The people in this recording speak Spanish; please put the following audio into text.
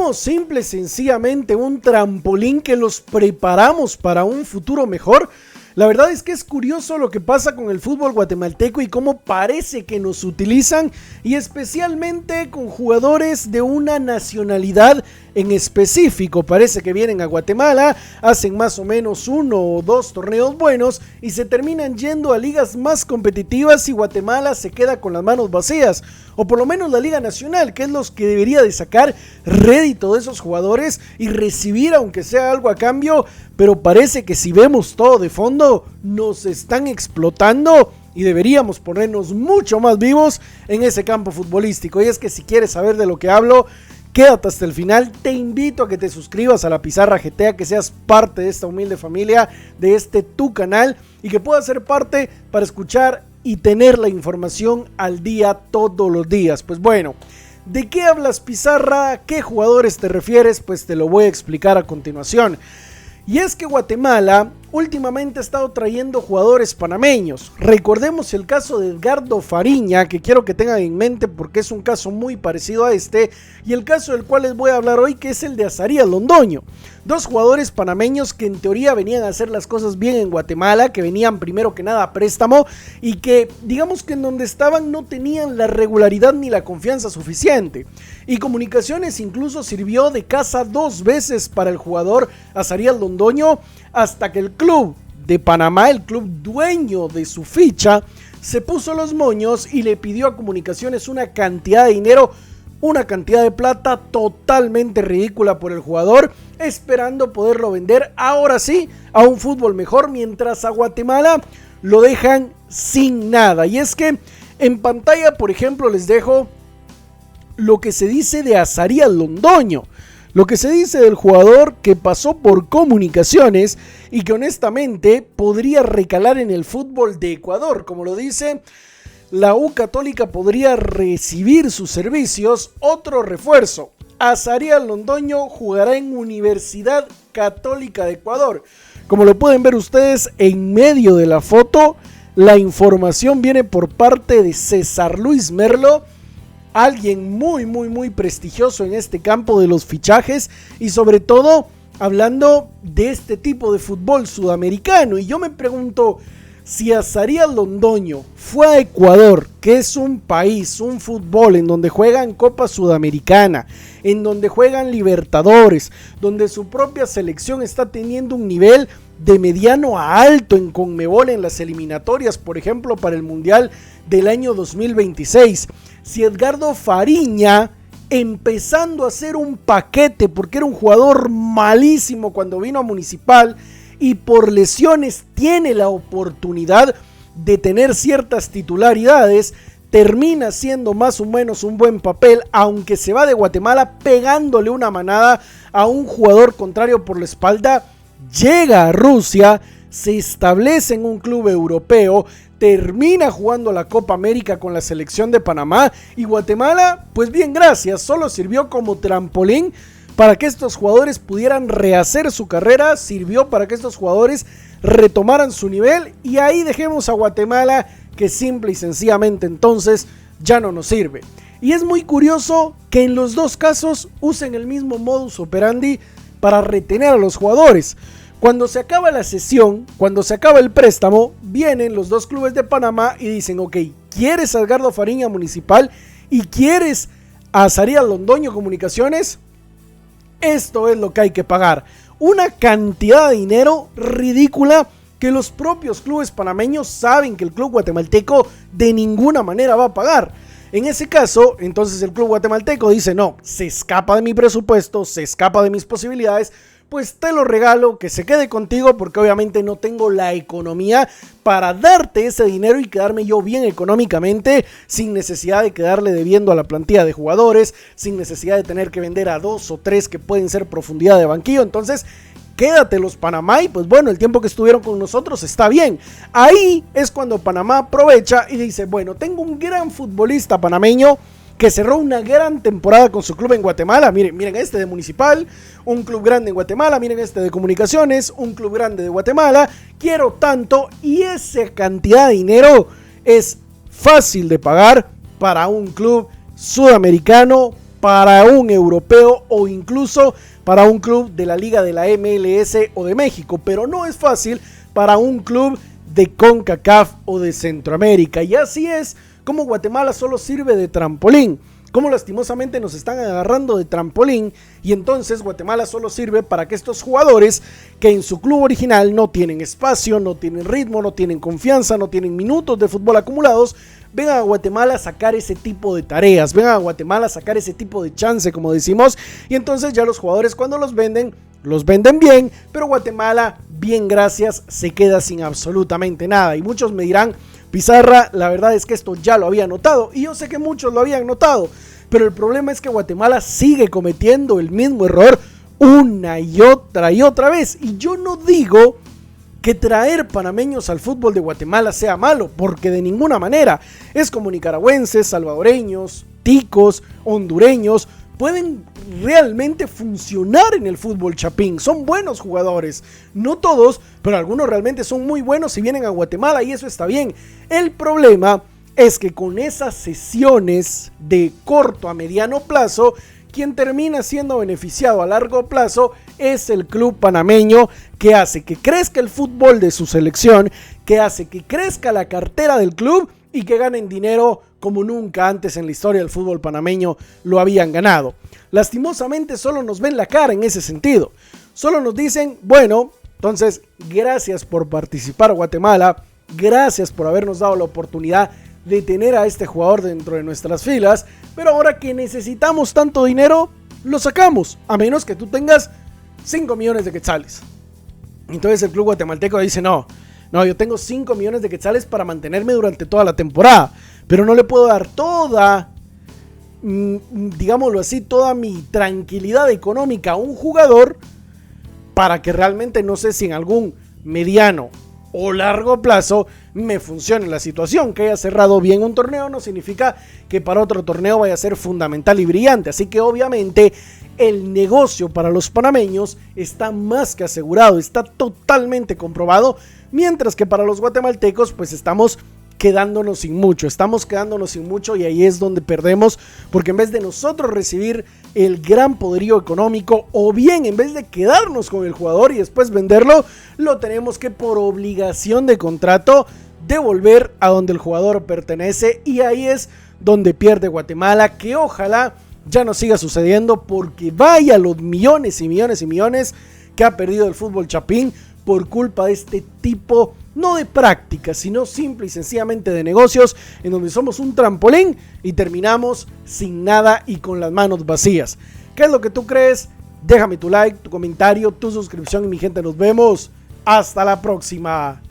¿Somos simple y sencillamente un trampolín que los preparamos para un futuro mejor? La verdad es que es curioso lo que pasa con el fútbol guatemalteco y cómo parece que nos utilizan, y especialmente con jugadores de una nacionalidad en específico. Parece que vienen a Guatemala, hacen más o menos 1 o 2 torneos buenos y se terminan yendo a ligas más competitivas, y Guatemala se queda con las manos vacías, o por lo menos la Liga Nacional, que es los que debería de sacar rédito de esos jugadores y recibir aunque sea algo a cambio, pero parece que si vemos todo de fondo nos están explotando y deberíamos ponernos mucho más vivos en ese campo futbolístico. Y es que si quieres saber de lo que hablo, quédate hasta el final. Te invito a que te suscribas a La Pizarra GT, a que seas parte de esta humilde familia, de este tu canal, y que puedas ser parte para escuchar y tener la información al día todos los días. Pues bueno, ¿de qué hablas, Pizarra? ¿A qué jugadores te refieres? Pues te lo voy a explicar a continuación. Y es que Guatemala últimamente ha estado trayendo jugadores panameños. Recordemos el caso de Edgardo Fariña, que quiero que tengan en mente porque es un caso muy parecido a este, y el caso del cual les voy a hablar hoy, que es el de Azarías Londoño. Dos jugadores panameños que en teoría venían a hacer las cosas bien en Guatemala, que venían primero que nada a préstamo y que digamos que en donde estaban no tenían la regularidad ni la confianza suficiente. Y Comunicaciones incluso sirvió de casa 2 veces para el jugador Azarías Londoño, hasta que el club de Panamá, el club dueño de su ficha, se puso los moños y le pidió a Comunicaciones una cantidad de dinero, una cantidad de plata totalmente ridícula por el jugador, esperando poderlo vender ahora sí a un fútbol mejor, mientras a Guatemala lo dejan sin nada. Y es que en pantalla, por ejemplo, les dejo lo que se dice de Azarías Londoño, lo que se dice del jugador que pasó por Comunicaciones y que honestamente podría recalar en el fútbol de Ecuador. Como lo dice, la U Católica podría recibir sus servicios. Otro refuerzo: Azarías Londoño jugará en Universidad Católica de Ecuador. Como lo pueden ver ustedes en medio de la foto, la información viene por parte de César Luis Merlo, alguien muy prestigioso en este campo de los fichajes y sobre todo hablando de este tipo de fútbol sudamericano. Y yo me pregunto, si Azarías Londoño fue a Ecuador, que es un país, un fútbol en donde juegan Copa Sudamericana, en donde juegan Libertadores, donde su propia selección está teniendo un nivel de mediano a alto en Conmebol en las eliminatorias, por ejemplo para el Mundial del año 2026, si Edgardo Fariña, empezando a hacer un paquete porque era un jugador malísimo cuando vino a Municipal y por lesiones tiene la oportunidad de tener ciertas titularidades, termina siendo más o menos un buen papel, aunque se va de Guatemala pegándole una manada a un jugador contrario por la espalda, llega a Rusia, se establece en un club europeo, termina jugando la Copa América con la selección de Panamá, y Guatemala, pues bien, gracias, solo sirvió como trampolín para que estos jugadores pudieran rehacer su carrera, sirvió para que estos jugadores retomaran su nivel, y ahí dejemos a Guatemala, que simple y sencillamente entonces ya no nos sirve. Y es muy curioso que en los dos casos usen el mismo modus operandi para retener a los jugadores. Cuando se acaba la sesión, cuando se acaba el préstamo, vienen los dos clubes de Panamá y dicen: ok, ¿quieres a Edgardo Fariña Municipal y quieres a Azarías Londoño Comunicaciones? Esto es lo que hay que pagar. Una cantidad de dinero ridícula que los propios clubes panameños saben que el club guatemalteco de ninguna manera va a pagar. En ese caso, entonces el club guatemalteco dice: no, se escapa de mi presupuesto, se escapa de mis posibilidades, pues te lo regalo, que se quede contigo, porque obviamente no tengo la economía para darte ese dinero y quedarme yo bien económicamente, sin necesidad de quedarle debiendo a la plantilla de jugadores, sin necesidad de tener que vender a 2 o 3 que pueden ser profundidad de banquillo. Entonces, quédatelos, Panamá, y pues bueno, el tiempo que estuvieron con nosotros está bien. Ahí es cuando Panamá aprovecha y dice: bueno, tengo un gran futbolista panameño que cerró una gran temporada con su club en Guatemala. Miren este de Municipal, un club grande en Guatemala. Miren este de Comunicaciones, un club grande de Guatemala. Quiero tanto, y esa cantidad de dinero es fácil de pagar para un club sudamericano para un europeo o incluso para un club de la liga de la MLS o de México, pero no es fácil para un club de CONCACAF o de Centroamérica. Y así es como Guatemala solo sirve de trampolín, como lastimosamente nos están agarrando de trampolín, y entonces Guatemala solo sirve para que estos jugadores que en su club original no tienen espacio, no tienen ritmo, no tienen confianza, no tienen minutos de fútbol acumulados, vengan a Guatemala a sacar ese tipo de tareas, vengan a Guatemala a sacar ese tipo de chance, como decimos, y entonces ya los jugadores cuando los venden bien, pero Guatemala, bien gracias, se queda sin absolutamente nada. Y muchos me dirán, Pizarra, la verdad es que esto ya lo había notado, y yo sé que muchos lo habían notado, pero el problema es que Guatemala sigue cometiendo el mismo error una y otra vez. Y yo no digo que traer panameños al fútbol de Guatemala sea malo, porque de ninguna manera. Es como nicaragüenses, salvadoreños, ticos, hondureños, pueden realmente funcionar en el fútbol chapín, son buenos jugadores, no todos, pero algunos realmente son muy buenos y vienen a Guatemala y eso está bien. El problema es que con esas sesiones de corto a mediano plazo, quien termina siendo beneficiado a largo plazo es el club panameño, que hace que crezca el fútbol de su selección, que hace que crezca la cartera del club y que ganen dinero como nunca antes en la historia del fútbol panameño lo habían ganado. Lastimosamente solo nos ven la cara en ese sentido. Solo nos dicen, bueno, entonces gracias por participar Guatemala, gracias por habernos dado la oportunidad de tener a este jugador dentro de nuestras filas, pero ahora que necesitamos tanto dinero, lo sacamos, a menos que tú tengas 5 millones de quetzales. Entonces el club guatemalteco dice, no, yo tengo 5 millones de quetzales para mantenerme durante toda la temporada, pero no le puedo dar toda, digámoslo así, toda mi tranquilidad económica a un jugador para que realmente, no sé si en algún mediano o largo plazo me funcione la situación. Que haya cerrado bien un torneo no significa que para otro torneo vaya a ser fundamental y brillante, así que obviamente el negocio para los panameños está más que asegurado, está totalmente comprobado, mientras que para los guatemaltecos pues estamos quedándonos sin mucho y ahí es donde perdemos, porque en vez de nosotros recibir el gran poderío económico, o bien en vez de quedarnos con el jugador y después venderlo, lo tenemos que por obligación de contrato devolver a donde el jugador pertenece, y ahí es donde pierde Guatemala, que ojalá ya no siga sucediendo, porque vaya los millones y millones y millones que ha perdido el fútbol chapín por culpa de este tipo, no de prácticas, sino simple y sencillamente de negocios, en donde somos un trampolín y terminamos sin nada y con las manos vacías. ¿Qué es lo que tú crees? Déjame tu like, tu comentario, tu suscripción y mi gente, nos vemos. Hasta la próxima.